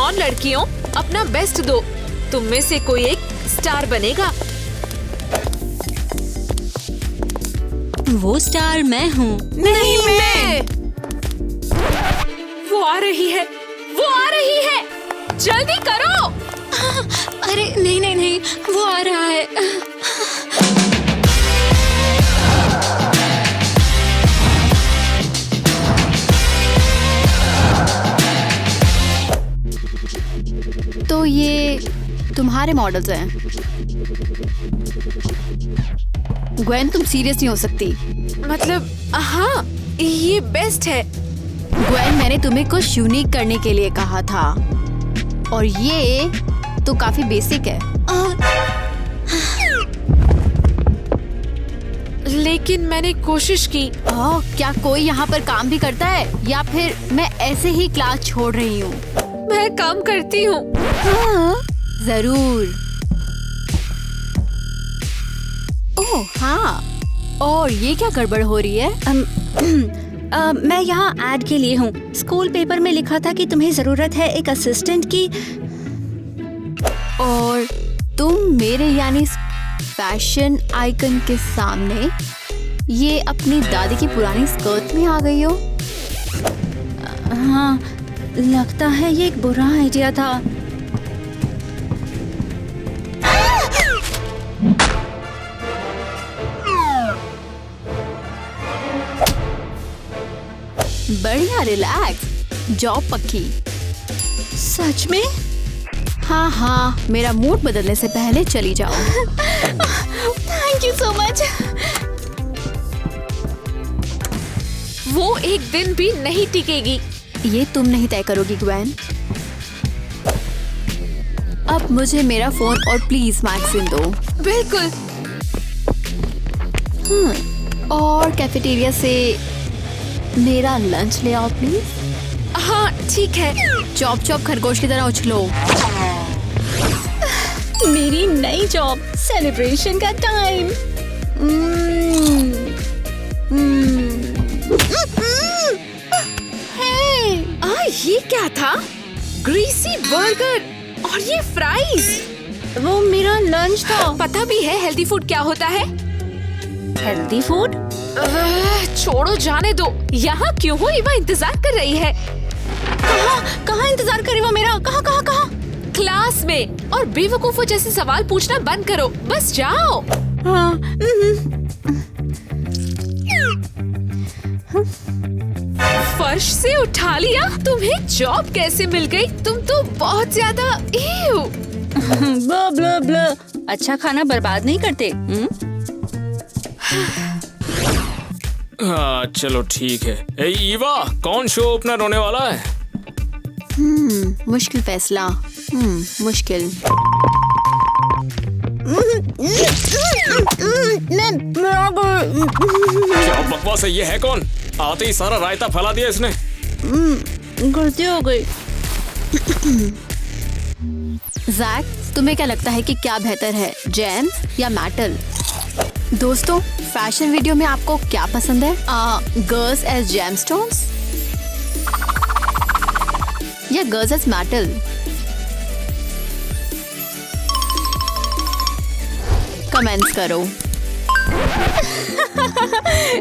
On लड़कियों, अपना best दो। तुम में से कोई एक स्टार बनेगा। वो स्टार मैं हूँ। नहीं मैं। वो आ रही है, वो आ रही है, जल्दी करो। अरे नहीं नहीं नहीं, वो आ रहा है। तो ये तुम्हारे मॉडल्स हैं। ग्वेन, तुम सीरियस नहीं हो सकती। मतलब हाँ, ये बेस्ट है। ग्वेन, मैंने तुम्हें कुछ यूनिक करने के लिए कहा था, और ये तो काफी बेसिक है। लेकिन मैंने कोशिश की। क्या कोई यहाँ पर काम भी करता है, या फिर मैं ऐसे ही क्लास छोड़ रही हूँ? मैं काम करती हूँ। हाँ, जरूर। ओह हाँ, और ये क्या गड़बड़ हो रही है? मैं यहाँ ऐड के लिए हूँ। स्कूल पेपर में लिखा था कि तुम्हें जरूरत है एक असिस्टेंट की। और तुम मेरे यानी फैशन आइकन के सामने ये अपनी दादी की पुरानी स्कर्ट में आ गई हो। हाँ, लगता है ये एक बुरा आइडिया था। बढ़िया, रिलैक्स, जॉब पक्की। सच में? हाँ हाँ, मेरा मूड बदलने से पहले चली जाओ। Thank you so much. वो एक दिन भी नहीं टिकेगी। ये तुम नहीं तय करोगी ग्वेन। अब मुझे मेरा फोन और प्लीज मैगजीन दो। बिल्कुल। और कैफेटेरिया से मेरा लंच ले आओ प्लीज। हाँ ठीक है। चॉप चॉप खरगोश की तरह उछलो। मेरी नई जॉब, सेलिब्रेशन का टाइम। ये क्या था? ग्रीसी बर्गर और ये फ्राइज। वो मेरा लंच था। पता भी है हेल्दी फूड क्या होता है? Healthy food? छोड़ो, जाने दो। यहाँ क्यों हो? इवा इंतजार कर रही है। कहाँ इंतजार करे वो मेरा? कहाँ? क्लास में। और बेवकूफों जैसे सवाल पूछना बंद करो, बस जाओ। हाँ। फर्श से उठा लिया? तुम्हें जॉब कैसे मिल गई? तुम तो बहुत ज्यादा ब्ला ब्ला ब्ला। अच्छा खाना बर्बाद नहीं करते। हाँ चलो ठीक है। ए ईवा, कौन शो ओपनर होने वाला है? मुश्किल फैसला। मुश्किल। क्या बकवास है? ये है कौन? आते ही सारा रायता फैला दिया इसने। गलती हो गई। जैक, तुम्हें क्या लगता है कि क्या बेहतर है, जैम या मेटल? दोस्तों, फैशन वीडियो में आपको क्या पसंद है? गर्ल्स एज जैमस्टोन्स या गर्ल्स एज मेटल? कमेंट्स करो।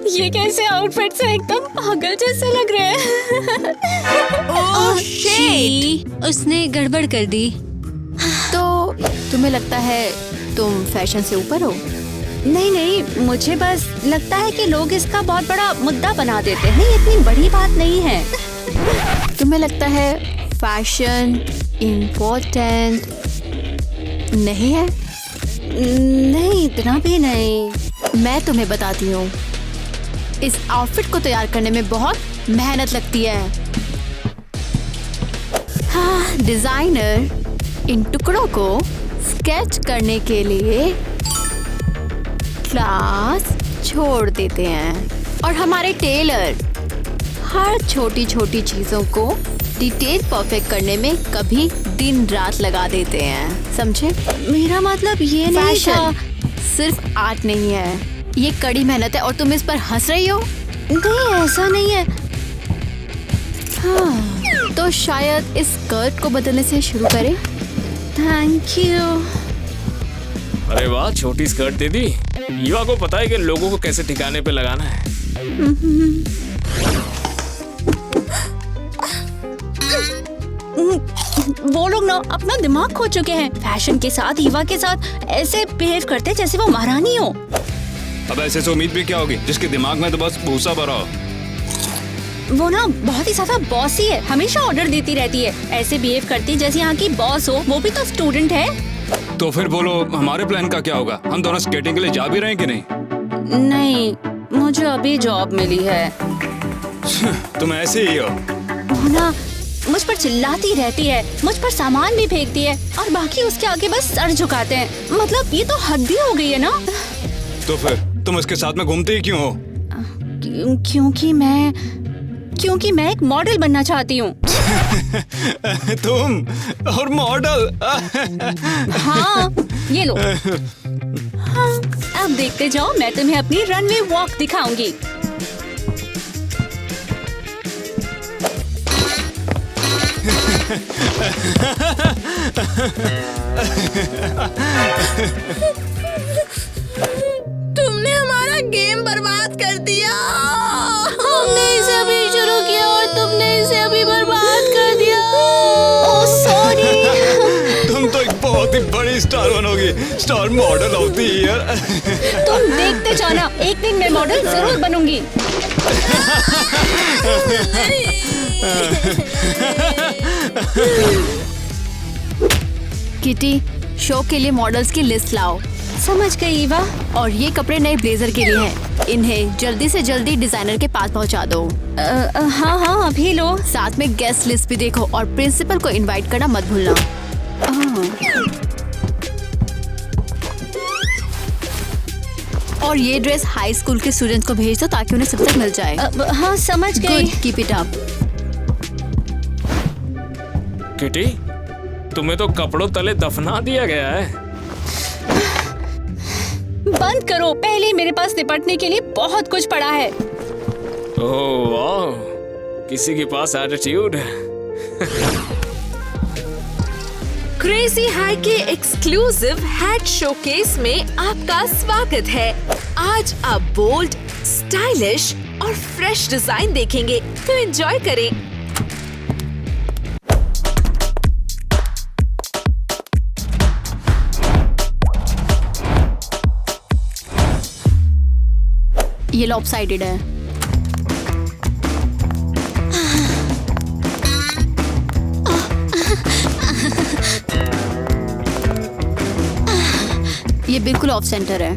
ये कैसे आउटफिट से एकदम पागल जैसे लग रहे हैं। Oh shit! उसने गड़बड़ कर दी। तो तुम्हें लगता है तुम फैशन से ऊपर हो? नहीं, मुझे बस लगता है कि लोग इसका बहुत बड़ा मुद्दा बना देते हैं। ये इतनी बड़ी बात नहीं है। तुम्हें लगता है फैशन इम्पोर्टेंट नहीं है? नहीं, इतना भी नहीं। मैं तुम्हें बताती हूँ, इस आउटफिट को तैयार करने में बहुत मेहनत लगती है। हाँ, डिजाइनर इन टुकड़ों को स्केच करने के लिए क्लास छोड़ देते हैं, और हमारे टेलर हर छोटी छोटी चीजों को डिटेल परफेक्ट करने में कभी दिन रात लगा देते हैं, समझे? मेरा मतलब ये नहीं था। सिर्फ आर्ट नहीं है, ये कड़ी मेहनत है, और तुम इस पर हंस रही हो। नहीं, ऐसा नहीं है। हाँ, तो तो शायद इस स्कर्ट को बदलने से शुरू करें। Thank you. अरे वाह, छोटी स्कर्ट दे दी। ईवा को पता है कि लोगों को कैसे ठिकाने पे लगाना है। वो लोग ना अपना दिमाग खो चुके हैं। फैशन के साथ, ईवा के साथ ऐसे बिहेव करते जैसे वो महारानी हो। अब ऐसे से उम्मीद भी क्या होगी जिसके दिमाग में तो बस भूसा भरा हो। वो ना बहुत ही ज्यादा बॉसी है, हमेशा ऑर्डर देती रहती है। ऐसे बिहेव करती जैसे यहाँ की बॉस हो। वो भी तो स्टूडेंट है। तो फिर बोलो हमारे प्लान का क्या होगा? हम दोनों स्केटिंग के लिए जा भी रहे हैं कि नहीं? नहीं, मुझे अभी जॉब मिली है। तुम ऐसे ही हो। वो ना मुझ पर चिल्लाती रहती है, मुझ पर सामान भी फेंकती है और बाकी उसके आगे बस सर झुकाते हैं। मतलब ये तो हद ही हो गई है ना। तो फिर तुम उसके साथ में घूमते ही क्यों हो? क्योंकि मैं एक मॉडल बनना चाहती हूँ। तुम और मॉडल? हाँ, ये लो। हाँ, अब देखते जाओ, मैं तुम्हें अपनी रनवे वॉक दिखाऊंगी। तुमने हमारा गेम बर्बाद कर दिया। हमने इसे अभी शुरू किया और तुमने इसे अभी बर्बाद कर दिया। Oh sorry. तुम तो एक बहुत ही बड़ी स्टार बनोगी। स्टार मॉडल होती है यार। तुम देखते जाना, एक दिन मैं मॉडल जरूर बनूंगी। किटी, शो के लिए मॉडल्स की लिस्ट लाओ। समझ गई ईवा। और ये कपड़े नए ब्लेजर के लिए हैं। इन्हें जल्दी से जल्दी डिजाइनर के पास पहुंचा दो। हाँ, अभी लो। साथ में गेस्ट लिस्ट भी देखो और प्रिंसिपल को इनवाइट करना मत भूलना। और ये ड्रेस हाई स्कूल के स्टूडेंट्स को भेज दो ताकि उन्हें सब तक मिल जाए। हाँ, समझ गई। Good, keep it up. Kitty, तुम्हें तो कपड़ों तले दफना दिया गया है। बंद करो, पहले मेरे पास निपटने के लिए बहुत कुछ पड़ा है। ओह वाह, किसी के पास एटीट्यूड है। क्रेजी हाई के एक्सक्लूसिव हैट शोकेस में आपका स्वागत है। आज आप बोल्ड, स्टाइलिश और फ्रेश डिजाइन देखेंगे, तो एंजॉय करें। ये लॉपसाइडेड है। ये बिल्कुल ऑफ सेंटर है।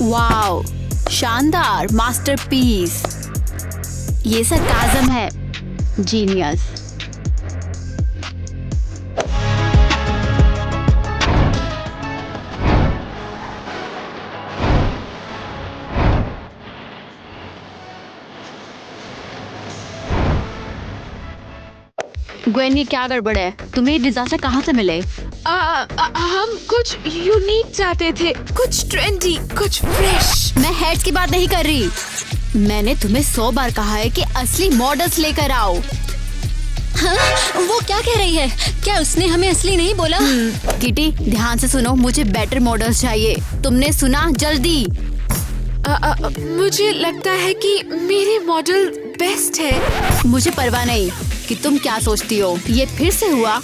वाओ, शानदार, मास्टरपीस। ये सरकाज़म है। जीनियस। ग्वेन, ये क्या गड़बड़ है? तुम्हें ये डिजास्टर कहाँ से मिले? हम कुछ यूनिक चाहते थे, कुछ ट्रेंडी, कुछ फ्रेश। मैं हेड्स की बात नहीं कर रही। मैंने तुम्हें 100 बार कहा है कि असली मॉडल्स लेकर आओ। हाँ, वो क्या कह रही है? क्या उसने हमें असली नहीं बोला? किटी, ध्यान से सुनो, मुझे बेटर मॉडल्स चाहिए। तुमने सुना? जल्दी। मुझे लगता है कि मेरे मॉडल बेस्ट है। मुझे परवाह नहीं कि तुम क्या सोचती हो। ये फिर से हुआ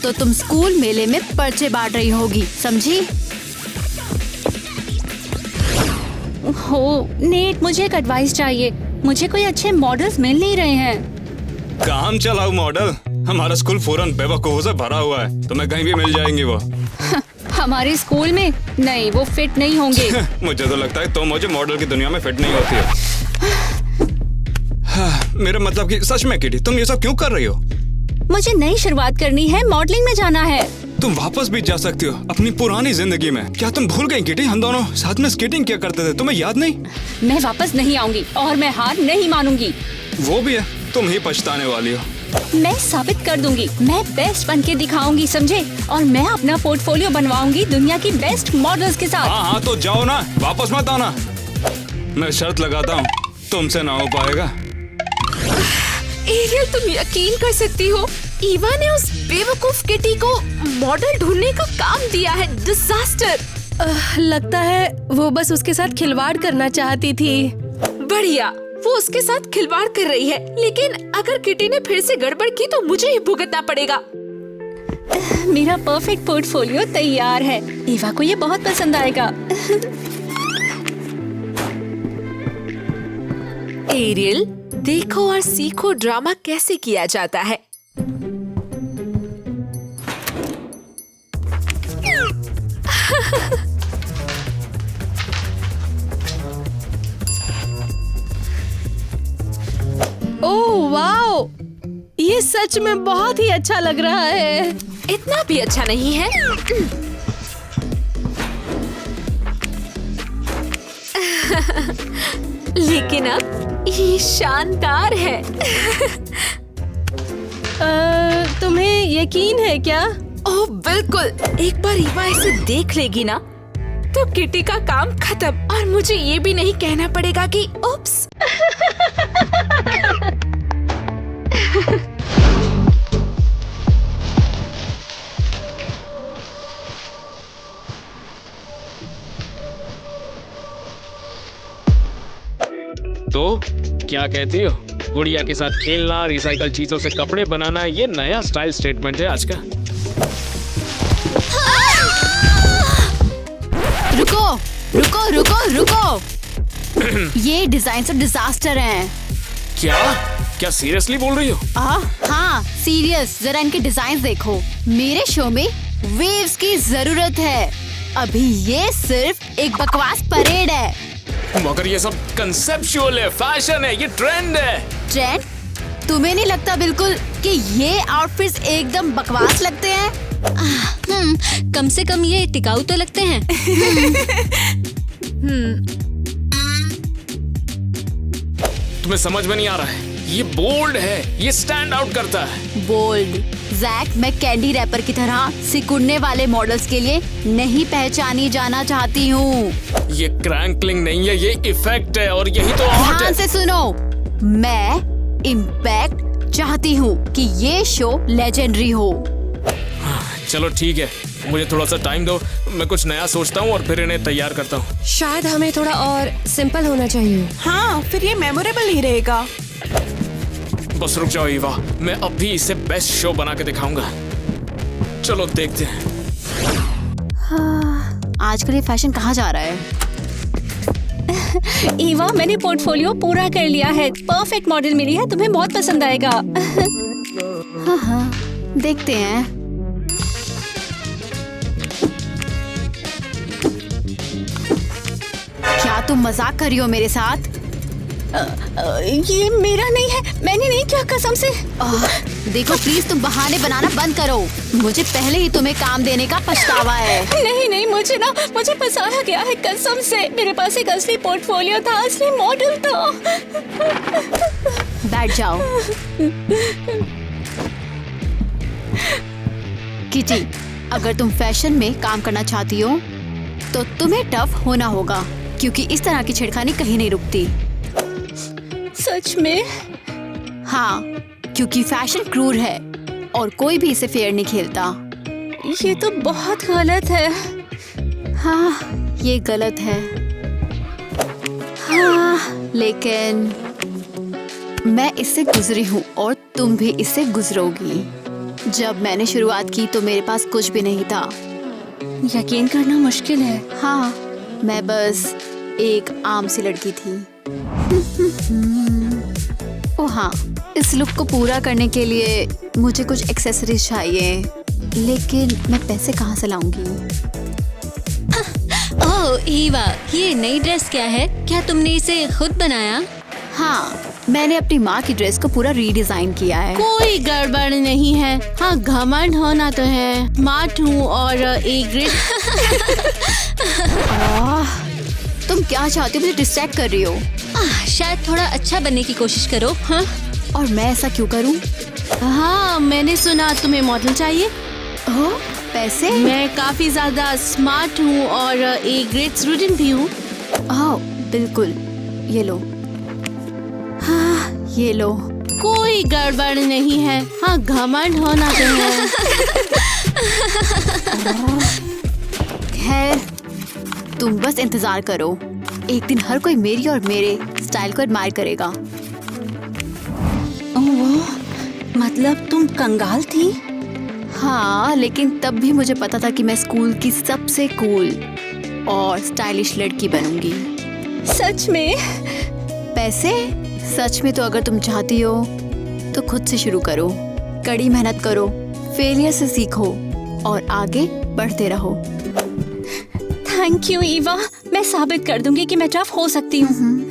तो तुम स्कूल मेले में पर्चे बांट रही होगी, समझी? हो नेट, मुझे एक एडवाइस चाहिए। मुझे कोई अच्छे मॉडल्स मिल नहीं रहे हैं। काम चलाओ मॉडल। हमारा स्कूल फौरन बेवकूफों से भरा हुआ है। तुम्हें कहीं भी मिल जाएंगी वो। हमारे स्कूल में नहीं, वो फिट नहीं होंगे। मुझे तो लगता है तुम मुझे मॉडल की दुनिया में फिट नहीं होती हो। मेरा मतलब कि सच में किटी, तुम ये सब क्यों कर रही हो? मुझे नई शुरुआत करनी है, मॉडलिंग में जाना है। तुम वापस भी जा सकती हो अपनी पुरानी जिंदगी में। क्या तुम भूल गई किटी, हम दोनों साथ में स्केटिंग किया करते थे, तुम्हें याद नहीं? मैं वापस नहीं आऊंगी और मैं हार नहीं मानूंगी। वो भी है, तुम ही पछताने वाली हो। मैं साबित कर दूंगी, मैं बेस्ट बन के दिखाऊंगी, समझे? और मैं अपना पोर्टफोलियो बनवाऊंगी दुनिया की बेस्ट मॉडल्स के साथ। हाँ हाँ तो जाओ ना, वापस मत आना। मैं शर्त लगाता हूँ तुमसे ना हो पाएगा। एरियल, तुम यकीन कर सकती हो, ईवा ने उस बेवकूफ किटी को मॉडल ढूंढने का काम दिया है। डिजास्टर। लगता है वो बस उसके साथ खिलवाड़ करना चाहती थी। बढ़िया, वो उसके साथ खिलवाड़ कर रही है, लेकिन अगर किटी ने फिर से गड़बड़ की तो मुझे ही भुगतना पड़ेगा। मेरा परफेक्ट पोर्टफोलियो तैयार है, ईवा को ये बहुत पसंद आएगा। एरियल, देखो और सीखो ड्रामा कैसे किया जाता है। ओह वाओ, ये सच में बहुत ही अच्छा लग रहा है। इतना भी अच्छा नहीं है। लेकिन अब ये शानदार है। तुम्हें यकीन है क्या? ओह बिल्कुल, एक बार ईवा इसे देख लेगी ना तो किटी का काम खत्म, और मुझे ये भी नहीं कहना पड़ेगा कि उप्स। तो क्या कहती हो? गुड़िया के साथ खेलना, रिसाइकल चीजों से कपड़े बनाना, ये नया स्टाइल स्टेटमेंट है आज का। रुको रुको रुको रुको। ये डिजाइन सब डिजास्टर हैं। क्या सीरियसली बोल रही हो? हाँ सीरियस, जरा इनके डिजाइन देखो। मेरे शो में वेव्स की जरूरत है, अभी ये सिर्फ एक बकवास परेड है। मगर ये सब कंसेप्चुअल है, फैशन है, ये ट्रेंड है। ट्रेंड? तुम्हें नहीं लगता बिल्कुल कि ये आउटफिट्स एकदम बकवास लगते हैं? कम से कम ये टिकाऊ तो लगते हैं। तुम्हें समझ में नहीं आ रहा है? ये बोल्ड है, ये स्टैंड आउट करता है। बोल्ड? जैक, मैं कैंडी रैपर की तरह सिकुड़ने वाले मॉडल्स के लिए नहीं पहचानी जाना चाहती हूँ। ये क्रैंकलिंग नहीं है, ये इफेक्ट है, और यही तो आर्ट ध्यान है। से सुनो, मैं इम्पैक्ट चाहती हूँ कि ये शो लेजेंडरी हो। चलो ठीक है, मुझे थोड़ा सा टाइम दो, मैं कुछ नया सोचता हूँ और फिर इन्हें तैयार करता हूँ। शायद हमें थोड़ा और सिंपल होना चाहिए। हाँ, फिर ये मेमोरेबल नहीं रहेगा। बस रुक जाओ ईवा, मैं अभी इसे बेस्ट शो बना के दिखाऊंगा। चलो देखते हैं। आजकल ये फैशन कहाँ जा रहा है? ईवा, मैंने पोर्टफोलियो पूरा कर लिया है, परफेक्ट मॉडल मिली है, तुम्हें बहुत पसंद आएगा। हाँ, देखते हैं। क्या तुम मजाक कर रही हो मेरे साथ? ये मेरा नहीं है, मैंने नहीं किया, कसम से। देखो प्लीज, तुम बहाने बनाना बंद करो। मुझे पहले ही तुम्हें काम देने का पछतावा है। नहीं, मुझे फंसाया गया है, कसम से। मेरे पास एक असली पोर्टफोलियो था, असली मॉडल था। बैठ जाओ। किटी, अगर तुम फैशन में काम करना चाहती हो तो तुम्हें टफ होना होगा, क्योंकि इस तरह की छेड़खानी कहीं नहीं रुकती। सच में? हाँ, क्योंकि फैशन क्रूर है और कोई भी इसे फेयर नहीं खेलता। ये तो बहुत गलत है। हाँ, ये गलत है। हाँ, लेकिन मैं इससे गुजरी हूँ और तुम भी इससे गुजरोगी। जब मैंने शुरुआत की तो मेरे पास कुछ भी नहीं था। यकीन करना मुश्किल है। हाँ, मैं बस एक आम सी लड़की थी। ओह हाँ, इस लुक को पूरा करने के लिए मुझे कुछ एक्सेसरीज चाहिए, लेकिन मैं पैसे कहाँ से लाऊंगी? ओह ईवा, ये नई ड्रेस क्या है? क्या तुमने इसे खुद बनाया? हाँ, मैंने अपनी माँ की ड्रेस को पूरा रीडिजाइन किया है। कोई गड़बड़ नहीं है। हाँ, घमंड होना तो है। स्मार्ट हूँ और एक ग्रेट। तुम क्या चाहती हो? मुझे डिस्ट्रैक्ट कर रही हो। शायद थोड़ा अच्छा बनने की कोशिश करो। हाँ, और मैं ऐसा क्यों करूं? हाँ, मैंने सुना तुम्हें मॉडल चाहिए। ओह, पैसे? मैं काफी ज्यादा स्मार्ट हूँ और एक ग्रेट स्टूडेंट भी हूँ। ओह, बिल्कुल, ये लो। हाँ, ये लो। कोई गड़बड़ नहीं है। हाँ, घमंड होना तो है। खैर, तुम बस इंतजार करो, एक दिन हर कोई मेरी और मेरे स्टाइल को एडमायर करेगा। ओह, मतलब तुम कंगाल थी? हाँ, लेकिन तब भी मुझे पता था कि मैं स्कूल की सबसे कूल और स्टाइलिश लड़की बनूंगी। सच में? पैसे? सच में तो अगर तुम चाहती हो तो खुद से शुरू करो, कड़ी मेहनत करो, फेलियर से सीखो और आगे बढ़ते रहो। थैंक यू ईवा, मैं साबित कर दूंगी कि मैं टफ हो सकती हूँ।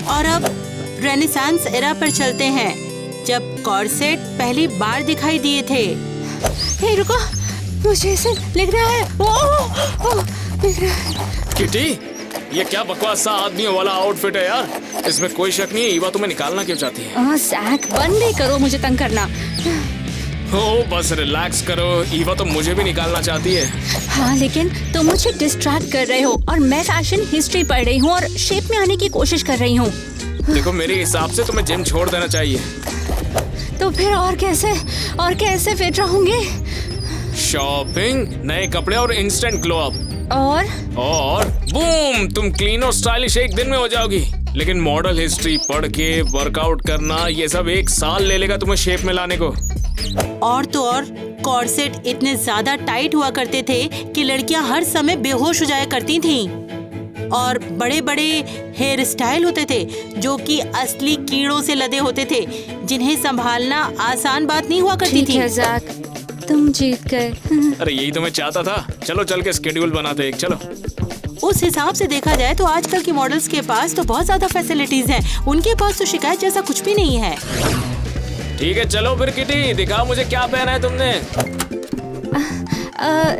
और अब रेनेसांस एरा पर चलते हैं, जब कॉर्सेट पहली बार दिखाई दिए थे। हे रुको, मुझे ऐसे लग रहा है। ओह, लग रहा है। किटी, ये क्या बकवास सा आदमियों वाला आउटफिट है यार। इसमें कोई शक नहीं है, ईवा तुम्हें निकालना क्यों चाहती है? सैक, बंद ही करो मुझे तंग करना। ओ बस रिलैक्स करो, ईवा तो मुझे भी निकालना चाहती है। हाँ, लेकिन तुम मुझे डिस्ट्रैक्ट कर रहे हो और मैं फैशन हिस्ट्री पढ़ रही हूँ और शेप में आने की कोशिश कर रही हूँ। देखो, मेरे हिसाब से तुम्हें जिम छोड़ देना चाहिए। तो फिर और कैसे फिट रहूंगी? शॉपिंग, नए कपड़े और इंस्टेंट ग्लो अप। और बूम, तुम क्लीन और स्टाइलिश एक दिन में हो जाओगी। लेकिन मॉडल हिस्ट्री पढ़ के वर्कआउट करना, ये सब 1 साल ले लेगा तुम्हें शेप में लाने को। और तो और कॉर्सेट इतने ज्यादा टाइट हुआ करते थे कि लड़कियां हर समय बेहोश हो जाया करती थीं। और बड़े बड़े हेयर स्टाइल होते थे जो कि असली कीड़ों से लदे होते थे, जिन्हें संभालना आसान बात नहीं हुआ करती थी। जैक, तुम जीत गए। अरे यही तो मैं चाहता था। चलो चल के स्केड्यूल बनाते एक, चलो। उस हिसाब से देखा जाए तो आजकल के मॉडल्स के पास तो बहुत ज्यादा फैसिलिटीज हैं। उनके पास तो शिकायत जैसा कुछ भी नहीं है। ठीक है, चलो फिर किटी, दिखाओ मुझे क्या पहना है तुमने।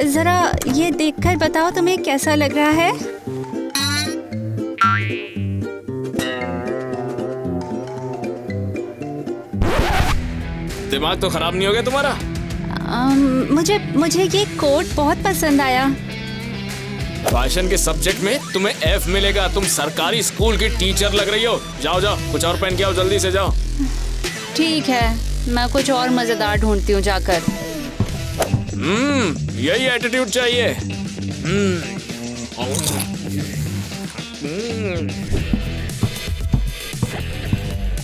जरा ये देखकर बताओ तुम्हें कैसा लग रहा है। दिमाग तो खराब नहीं हो गया तुम्हारा? मुझे ये कोट बहुत पसंद आया। फैशन के सब्जेक्ट में तुम्हें F मिलेगा। तुम सरकारी स्कूल की टीचर लग रही हो। जाओ जाओ, कुछ और पहन के आओ, जल्दी से जाओ। ठीक है, मैं कुछ और मजेदार ढूंढती हूँ जाकर। यही एटीट्यूड चाहिए।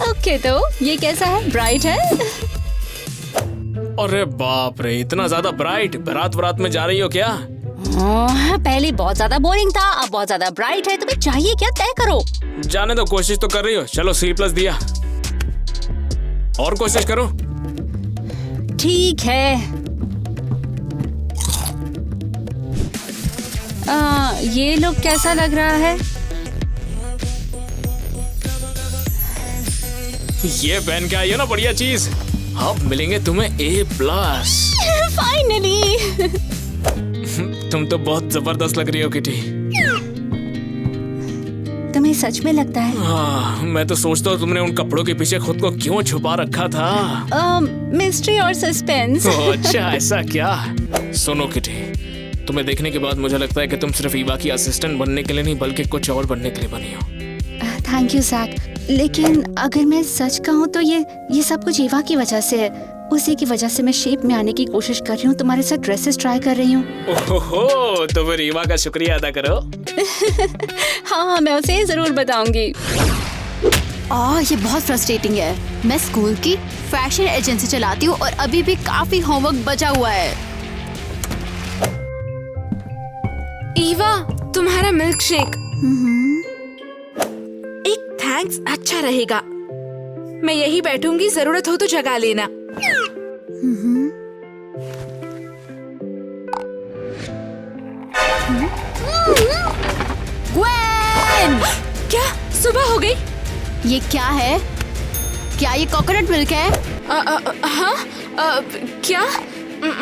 ओके, तो ये कैसा है? ब्राइट है? अरे बाप रे, इतना ज्यादा ब्राइट। बारात में जा रही हो क्या? पहले बहुत ज्यादा बोरिंग था, अब बहुत ज्यादा ब्राइट है। तुम्हें चाहिए क्या? तय करो। जाने दो, कोशिश तो कर रही हो। चलो C+ दिया, और कोशिश करो। ठीक है। ये लुक कैसा लग रहा है? ये पहन के आई हो ना बढ़िया चीज। अब मिलेंगे तुम्हें A+। फाइनली। तुम तो बहुत जबरदस्त लग रही हो किटी। तुम्हें सच में लगता है? मैं तो सोचता हूँ तुमने उन कपड़ों के पीछे खुद को क्यों छुपा रखा था। मिस्ट्री और सस्पेंस। अच्छा, ऐसा क्या? सुनो किटी, तुम्हें देखने के बाद मुझे लगता है कि तुम सिर्फ ईवा की असिस्टेंट बनने के लिए नहीं, बल्कि कुछ और बनने के लिए बनी हो। थैंक यू सैक, लेकिन अगर मैं सच कहूँ तो ये सब कुछ ईवा की वजह से है। उसी की वजह से मैं शेप में आने की कोशिश कर रही हूँ, तुम्हारे साथ ड्रेसेस ट्राई कर रही हूँ। ओहो, तो फिर ईवा का शुक्रिया अदा करो। हाँ, मैं उसे जरूर बताऊंगी। ये बहुत फ्रस्ट्रेटिंग है। मैं स्कूल की फैशन एजेंसी चलाती हूँ और अभी भी काफी होमवर्क बचा हुआ है। ईवा, तुम्हारा मिल्क शेक। एक थैंक्स अच्छा रहेगा। मैं यही बैठूंगी, जरूरत हो तो जगा लेना। ग्वेन! क्या सुबह हो गई? ये क्या है? क्या ये कोकोनट मिल्क है? हाँ, क्या?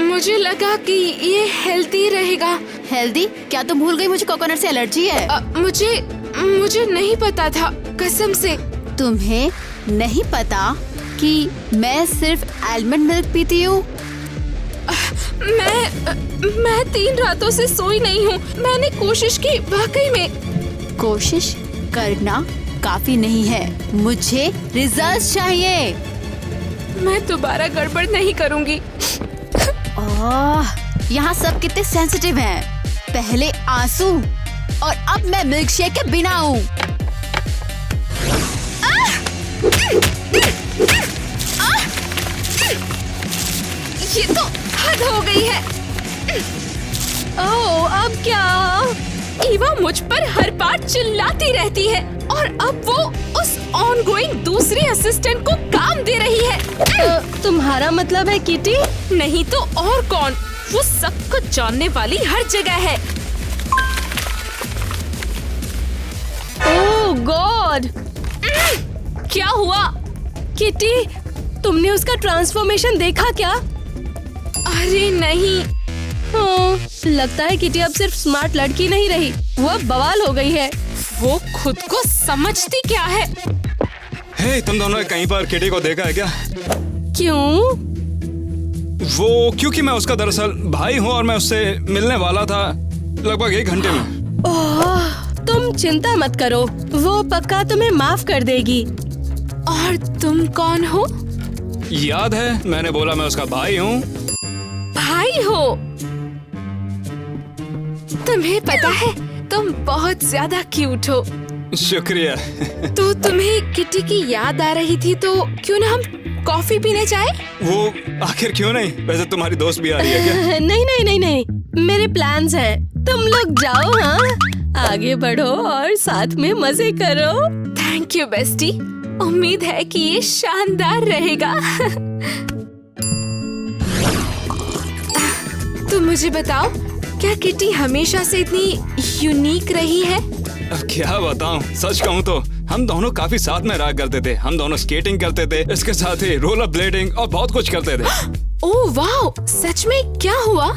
मुझे लगा कि ये हेल्दी रहेगा। हेल्दी, क्या तुम भूल गई मुझे कोकोनट से एलर्जी है? मुझे नहीं पता था, कसम से। तुम्हें नहीं पता कि मैं सिर्फ आलमंड मिल्क पीती हूँ? मैं 3 रातों से सोई नहीं हूँ। मैंने कोशिश की, वाकई में। कोशिश करना काफी नहीं है, मुझे रिजल्ट्स चाहिए। मैं दोबारा गड़बड़ नहीं करूँगी। यहाँ सब कितने सेंसिटिव हैं। पहले आंसू और अब मैं मिल्क शेक के बिना हूँ। ये तो हद हो गई है। ओह, अब क्या? ईवा मुझ पर हर बार चिल्लाती रहती है और अब वो उस ऑनगोइंग दूसरी असिस्टेंट को काम दे रही है। तुम्हारा मतलब है किटी? नहीं तो और कौन, वो सब कुछ जानने वाली हर जगह है। ओह गॉड! क्या हुआ? किटी, तुमने उसका ट्रांसफॉर्मेशन देखा क्या? अरे नहीं। हाँ, लगता है किटी अब सिर्फ स्मार्ट लड़की नहीं रही, वो अब बवाल हो गई है। वो खुद को समझती क्या है? हे, तुम दोनों ने कहीं पर किटी को देखा है क्या? क्यों? क्योंकि मैं उसका दरअसल भाई हूँ और मैं उससे मिलने वाला था लगभग 1 घंटे में। ओह, तुम चिंता मत करो, वो पक्का तुम्हें माफ कर देगी। और तुम कौन हो? याद है मैंने बोला मैं उसका भाई हूँ। भाई हो? तुम्हें पता है तुम बहुत ज्यादा क्यूट हो। शुक्रिया। तो तुम्हें किटी की याद आ रही थी तो क्यों ना हम कॉफी पीने जाए? वो आखिर क्यों नहीं? वैसे तुम्हारी दोस्त भी आ रही है क्या? नहीं, मेरे प्लान्स हैं। तुम लोग जाओ, हाँ, आगे बढ़ो और साथ में मजे करो। थैंक यू बेस्टी, उम्मीद है कि ये शानदार रहेगा। तुम मुझे बताओ, क्या किटी हमेशा से इतनी यूनिक रही है? अब क्या बताऊं, सच कहूं तो हम दोनों काफी साथ में रहा करते थे। हम दोनों स्केटिंग करते थे, इसके साथ ही रोलर ब्लेडिंग और बहुत कुछ करते थे। ओह वाह, सच में? क्या हुआ?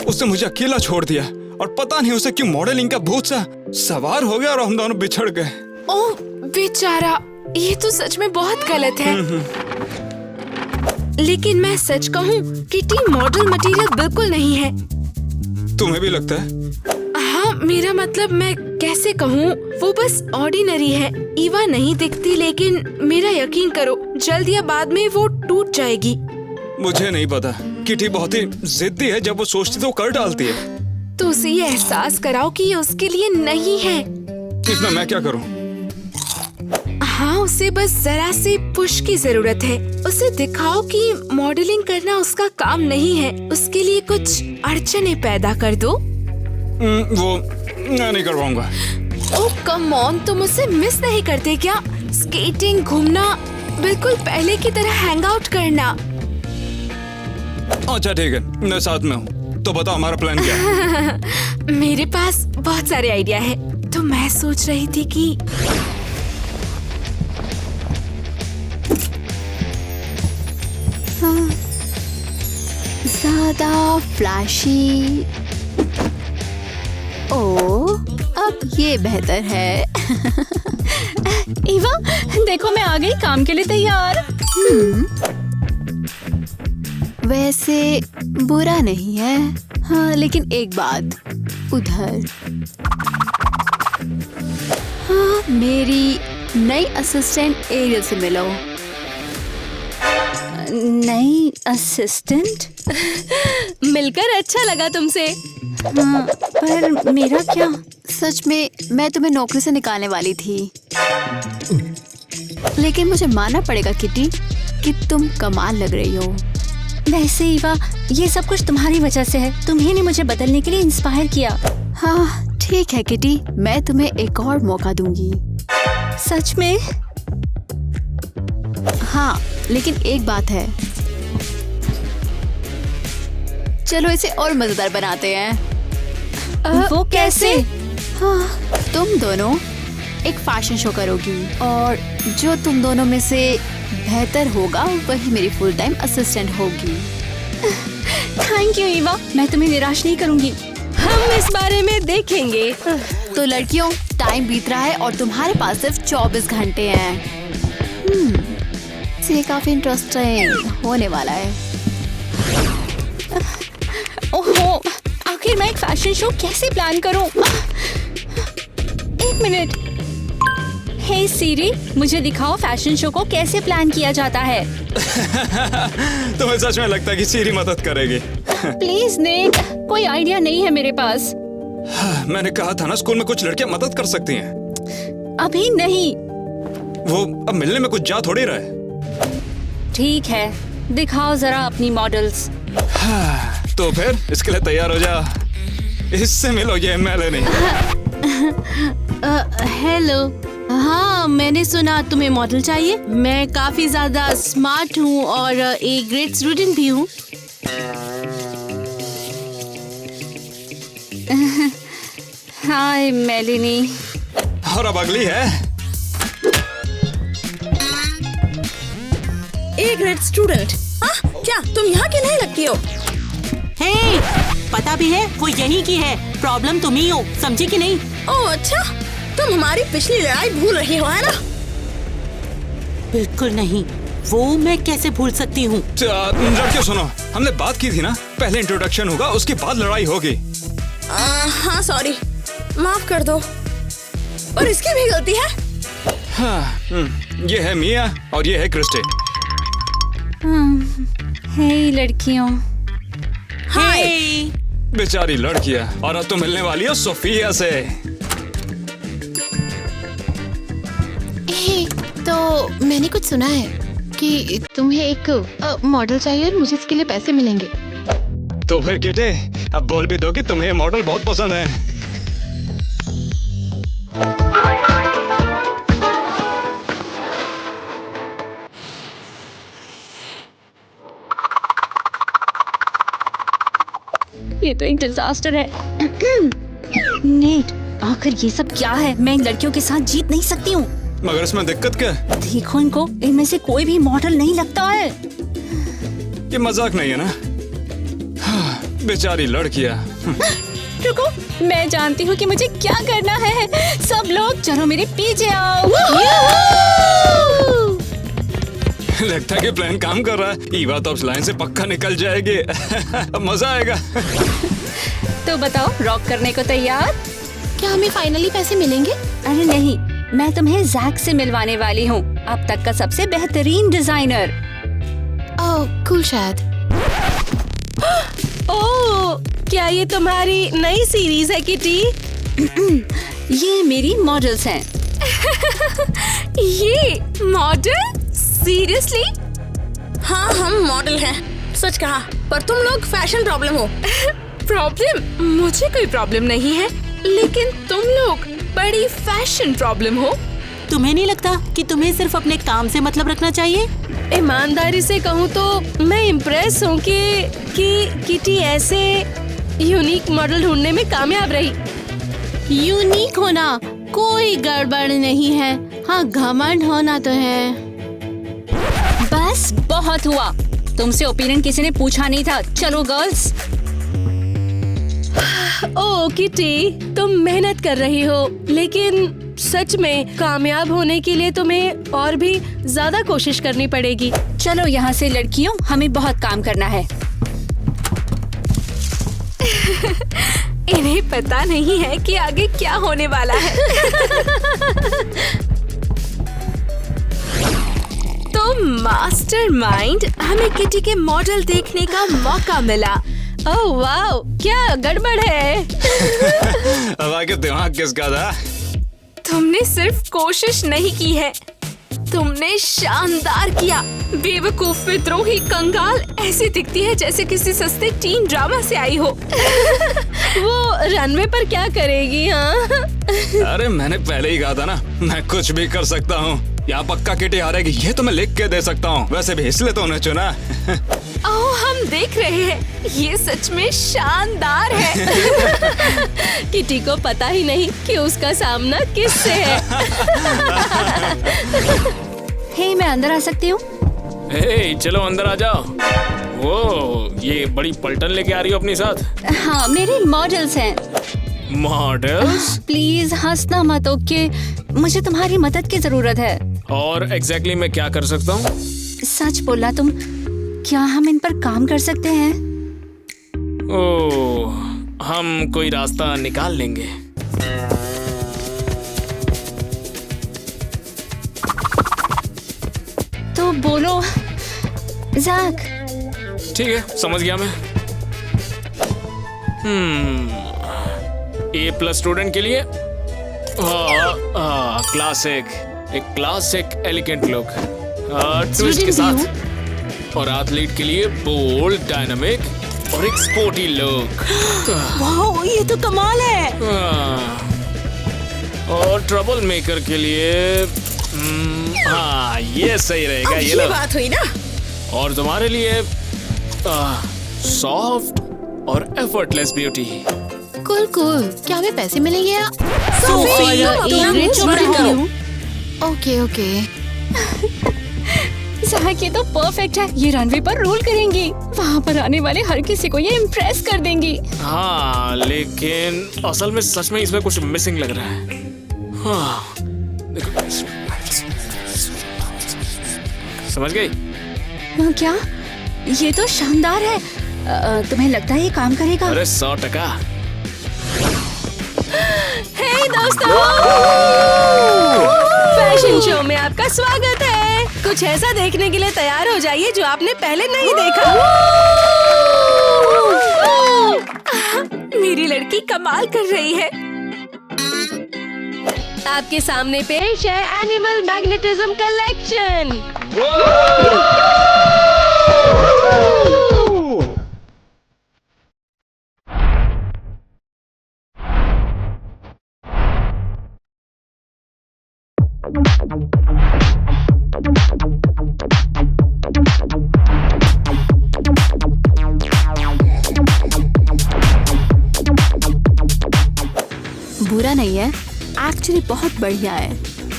उसने मुझे अकेला छोड़ दिया और पता नहीं उसे क्यों मॉडलिंग का भूत सा सवार हो गया और हम दोनों बिछड़ गए। ओह बेचारा, ये तो सच में बहुत गलत है। लेकिन मैं सच कहूँ, किटी मॉडल मटेरियल बिल्कुल नहीं है। तुम्हें भी लगता है? हाँ, मेरा मतलब मैं कैसे कहूँ, वो बस ऑर्डिनरी है। ईवा नहीं दिखती, लेकिन मेरा यकीन करो, जल्द या बाद में वो टूट जाएगी। मुझे नहीं पता, किटी बहुत ही जिद्दी है, जब वो सोचती तो कर डालती है। तो उसे ये एहसास कराओ कि ये उसके लिए नहीं है। इसमें मैं क्या करूँ? हाँ, उसे बस जरा से पुश की जरूरत है। उसे दिखाओ कि मॉडलिंग करना उसका काम नहीं है। उसके लिए कुछ अड़चने पैदा कर दो। वो मैं नहीं कर पाऊंगा। ओह कम ऑन, तुम उसे मिस नहीं करते क्या? स्केटिंग, घूमना, बिल्कुल पहले की तरह हैंग आउट करना। अच्छा ठीक है, मैं साथ में हूँ। तो बताओ हमारा प्लान क्या है? मेरे पास बहुत सारे आइडिया है। तो मैं सोच रही थी कि ज्यादा फ्लैशी। ओह, अब ये बेहतर है। ईवा, देखो मैं आ गई, काम के लिए तैयार। वैसे बुरा नहीं है, हाँ, लेकिन एक बात, उधर हाँ, मेरी नई असिस्टेंट एरियल से मिलो। नई असिस्टेंट? मिलकर अच्छा लगा तुमसे। हाँ, पर मेरा क्या? सच में मैं तुम्हें नौकरी से निकालने वाली थी, लेकिन मुझे मानना पड़ेगा किटी कि तुम कमाल लग रही हो। वैसे ईवा, ये सब कुछ तुम्हारी वजह से है। तुम्ही ने मुझे बदलने के लिए इंस्पायर किया। हाँ ठीक है किटी, मैं तुम्हें एक और मौका दूंगी। सच में? हाँ, लेकिन एक बात है, चलो इसे और मजेदार बनाते हैं। वो कैसे? हाँ, तुम दोनों एक फैशन शो करोगी और जो तुम दोनों में से बेहतर होगा वही मेरी फुल टाइम असिस्टेंट होगी। थैंक यू ईवा, मैं तुम्हें निराश नहीं करूंगी। हम इस बारे में देखेंगे। तो लड़कियों, टाइम बीत रहा है और तुम्हारे पास सिर्फ 24 घंटे हैं। ये काफी इंटरेस्टिंग होने वाला है। ओहो, आखिर मैं एक फैशन शो कैसे प्लान करूं? एक मिनट। हे सीरी, मुझे दिखाओ फैशन शो को कैसे प्लान किया जाता है। तुम्हें सच में लगता है कि सीरी मदद करेगी? प्लीज नेट, कोई आइडिया नहीं है मेरे पास। मैंने कहा था ना, स्कूल में कुछ लड़कियां मदद कर सकती हैं। अभी नहीं। वो अब मिलने में कुछ जा थोड़ी रहा है। ठीक है, दिखाओ जरा अपनी मॉडल्स। तो फिर इसके लिए तैयार हो जा। इससे मिलो, ये मेलेनी। हेलो। हाँ, मैंने सुना तुम्हें मॉडल चाहिए। मैं काफी ज्यादा स्मार्ट हूँ और एक ग्रेट स्टूडेंट भी हूँ। हाय मेलिनी। और अब अगली है। एक ग्रेट स्टूडेंट। क्या तुम यहाँ की नहीं लगती हो? हे, पता भी है वो यहीं की है। प्रॉब्लम तुम ही हो, समझी कि नहीं? ओह अच्छा, तुम हमारी पिछली लड़ाई भूल रही हो, है ना? बिल्कुल नहीं, वो मैं कैसे भूल सकती हूँ। लड़कियों सुनो, हमने बात की थी ना, पहले इंट्रोडक्शन होगा, उसके बाद लड़ाई होगी। हाँ सॉरी, माफ कर दो। और इसकी भी गलती है। हाँ, ये है मिया और ये है क्रिस्टी। हे लड़कियों। हाय। बेचारी लड़कियां, और अब तो मिलने वाली हो सोफिया से। तो मैंने कुछ सुना है कि तुम्हें एक मॉडल चाहिए और मुझे इसके लिए पैसे मिलेंगे। तो फिर किटे, अब बोल भी दो कि तुम्हें ये मॉडल बहुत पसंद है। ये तो एक डिजास्टर है। नेट, आखिर ये सब क्या है? मैं इन लड़कियों के साथ जीत नहीं सकती हूँ। मगर इसमें दिक्कत क्या है? देखो इनको, इनमें से कोई भी मॉडल नहीं लगता है। ये मजाक नहीं है ना? हाँ, बेचारी लड़कियां। रुको, मैं जानती हूँ कि मुझे क्या करना है। सब लोग चलो मेरे पीछे आओ। लगता है कि प्लान काम कर रहा है। ईवा तो अब लाइन से पक्का निकल जाएगी। मजा आएगा। तो बताओ, रॉक करने को तैयार? क्या हमें फाइनली पैसे मिलेंगे? अरे नहीं, मैं तुम्हें जैक से मिलवाने वाली हूँ, अब तक का सबसे बेहतरीन डिजाइनर। ओह कूल। शायद। ओह, क्या ये तुम्हारी नई सीरीज है किटी? ये मेरी मॉडल्स हैं। ये मॉडल? सीरियसली? हाँ हम मॉडल हैं, सच कहा। पर तुम लोग फैशन प्रॉब्लम हो। प्रॉब्लम? मुझे कोई प्रॉब्लम नहीं है, लेकिन तुम लोग बड़ी फैशन प्रॉब्लम हो। तुम्हें नहीं लगता कि तुम्हें सिर्फ अपने काम से मतलब रखना चाहिए? ईमानदारी से कहूँ तो मैं इम्प्रेस हूँ कि किटी ऐसे यूनिक मॉडल ढूंढने में कामयाब रही। यूनिक होना कोई गड़बड़ नहीं है, हाँ घमंड होना तो है। बस बहुत हुआ, तुमसे ओपिनियन किसी ने पूछा नहीं था। चलो गर्ल्स। ओह किटी, तुम मेहनत कर रही हो, लेकिन सच में कामयाब होने के लिए तुम्हें और भी ज्यादा कोशिश करनी पड़ेगी। चलो यहाँ से लड़कियों, हमें बहुत काम करना है। इन्हें पता नहीं है कि आगे क्या होने वाला है। तो मास्टरमाइंड, हमें किटी के मॉडल देखने का मौका मिला। ओह वाओ, क्या गड़बड़ है? अब आगे दिमाग किसका था? तुमने सिर्फ कोशिश नहीं की है, तुमने शानदार किया। बेवकूफ विद्रोही कंगाल ऐसी दिखती है जैसे किसी सस्ते टीन ड्रामा से आई हो। वो रनवे पर क्या करेगी? हाँ अरे मैंने पहले ही कहा था ना, मैं कुछ भी कर सकता हूँ। यहाँ पक्का किटी हारेगी, ये तो मैं लिख के दे सकता हूँ। वैसे भी इसलिए तो उन्हें चुना। आओ हम देख रहे हैं, ये सच में शानदार है। किटी को पता ही नहीं कि उसका सामना किससे है। हे, मैं अंदर आ सकती हूँ? हे, चलो अंदर आ जाओ। ओ, ये बड़ी पलटन लेके आ रही हो अपने साथ? हाँ, मेरे मॉडल्स हैं। मॉडल्स? प्लीज हंसना मत, ओके? मुझे तुम्हारी मदद की जरूरत है। और एग्जैक्टली मैं क्या कर सकता हूँ? सच बोला तुम। क्या हम इन पर काम कर सकते हैं? ओह, हम कोई रास्ता निकाल लेंगे। तो बोलो जैक। ठीक है, समझ गया मैं। A+ स्टूडेंट के लिए क्लासिक, एक क्लासिक एलिगेंट लुक ट्विस्ट के साथ, और एथलीट के लिए बोल्ड, डायनामिक और एक स्पोर्टी लुक। वाह, ये तो कमाल है। और ट्रबल मेकर के लिए हाँ, ये सही रहेगा। अब ये बात हुई ना। और तुम्हारे लिए सॉफ्ट और एफर्टलेस ब्यूटी। Cool cool. क्या हमें पैसे मिलेंगे या? Okay okay. जैक, ये तो परफेक्ट है। ये रनवे पर रोल करेंगी। वहाँ पर आने वाले हर किसी को ये इम्प्रेस कर देंगी। हाँ, लेकिन असल में सच में इसमें कुछ मिसिंग लग रहा है। हाँ, देखो, समझ गई? क्या? ये तो शानदार है। तुम्हें लगता है ये काम करेगा? अरे 100%। हे दोस्तों, फैशन शो में आपका स्वागत है। कुछ ऐसा देखने के लिए तैयार हो जाइए जो आपने पहले नहीं देखा। मेरी लड़की कमाल कर रही है। आपके सामने पेश है एनिमल मैग्नेटिज्म कलेक्शन। बुरा नहीं है, एक्चुअली बहुत बढ़िया है।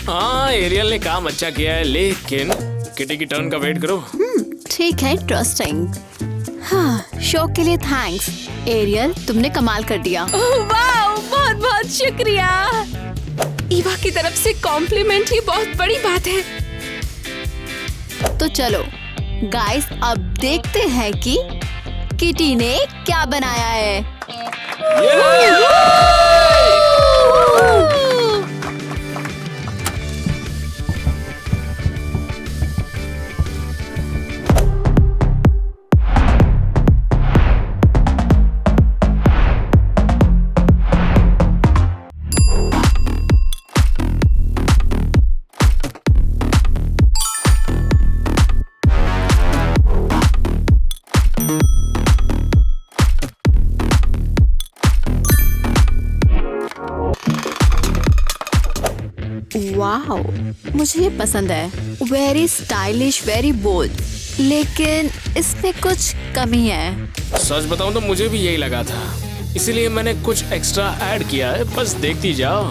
हाँ, एरियल ने काम अच्छा किया है, लेकिन किटी की टर्न का वेट करो। ठीक है, इंटरेस्टिंग। हाँ, शो के लिए थैंक्स एरियल, तुमने कमाल कर दिया। वाह, बहुत बहुत शुक्रिया। ईवा की तरफ से कॉम्प्लीमेंट ही बहुत बड़ी बात है। तो चलो गाइस, अब देखते हैं कि किटी ने क्या बनाया है। वाओ, मुझे ये पसंद है। वेरी स्टाइलिश, वेरी बोल्ड, लेकिन इसमें कुछ कमी है। सच बताऊं तो मुझे भी यही लगा था, इसीलिए मैंने कुछ एक्स्ट्रा ऐड किया है। बस देखती जाओ।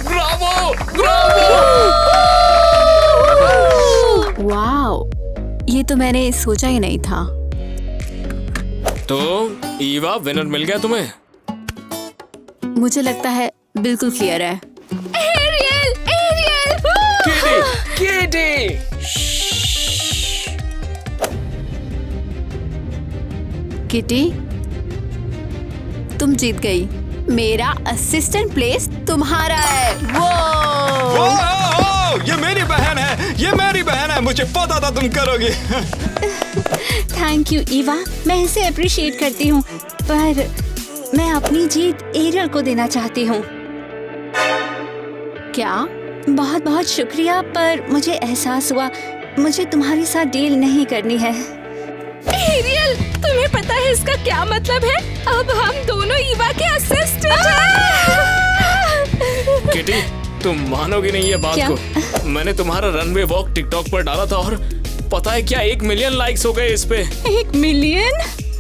Bravo, Bravo! वाओ, ये तो मैंने सोचा ही नहीं था। तो ईवा, विनर मिल गया तुम्हें? मुझे लगता है बिल्कुल क्लियर है। Aerial, aerial! किटी! किटी, तुम जीत गई। मेरा असिस्टेंट प्लेस तुम्हारा है। वो ये मेरी बहन है, ये मेरी बहन है। मुझे पता था तुम करोगी। थैंक यू ईवा, मैं इसे अप्रिशिएट करती हूँ, पर मैं अपनी जीत एरियल को देना चाहती हूँ। क्या? बहुत बहुत शुक्रिया, पर मुझे एहसास हुआ मुझे तुम्हारे साथ डील नहीं करनी है। एरियल, तुम्हें पता है इसका क्या मतलब है? अब हम दोनों ईवा के असिस्टेंट हैं। किटी, तुम मानोगी नहीं ये बात क्या? को। मैंने तुम्हारा रनवे वॉक टिकटॉक पर डाला था और पता है क्या, 1 मिलियन लाइक्स हो गए इस पे। 1 मिलियन?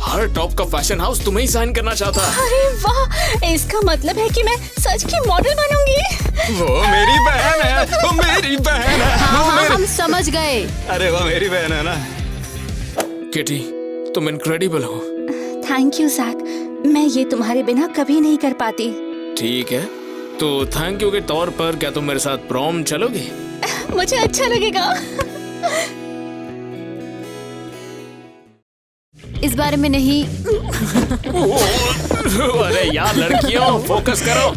हर टॉप का फैशन हाउस तुम्हें ही साइन करना चाहता है। अरे वाह, इसका मतलब है कि मैं सच की मॉडल बनूंगी। वो मेरी बहन है, वो मेरी बहन है। हाँ, हम समझ गए। अरे वो मेरी बहन है ना। किटी, तुम इनक्रेडिबल हो। थैंक यू जैक, मैं ये तुम्हारे बिना कभी नहीं कर पाती। ठीक है, तो थैंक यू के तौर पर क्या तुम मेरे साथ प्रॉम चलोगी? मुझे अच्छा लगेगा। इस बारे में नहीं। अरे यार लड़कियों, फोकस करो।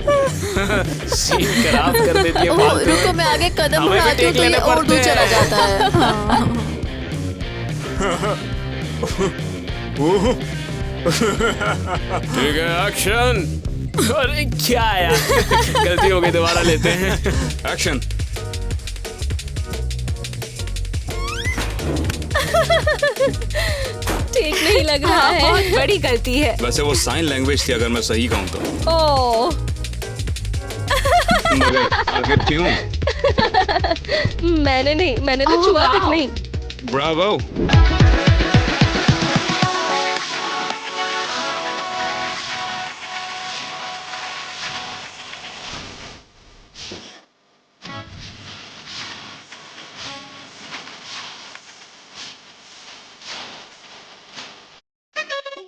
सीन खराब कर देती है बात। रुको, मैं आगे कदम हमें भी बढ़ाती हूँ टेक तो ये लेने और पड़ते दूर चला हैं। जाता है। ठीक है, एक्शन। अरे क्या यार, गलती हो गई, दोबारा लेते हैं। एक्शन। ठीक नहीं लग रहा है। बहुत बड़ी गलती है। वैसे वो साइन लैंग्वेज थी अगर मैं सही कहूँ तो। ओह, मगर क्यों? मैंने तो छुआ तक नहीं। ब्रावो।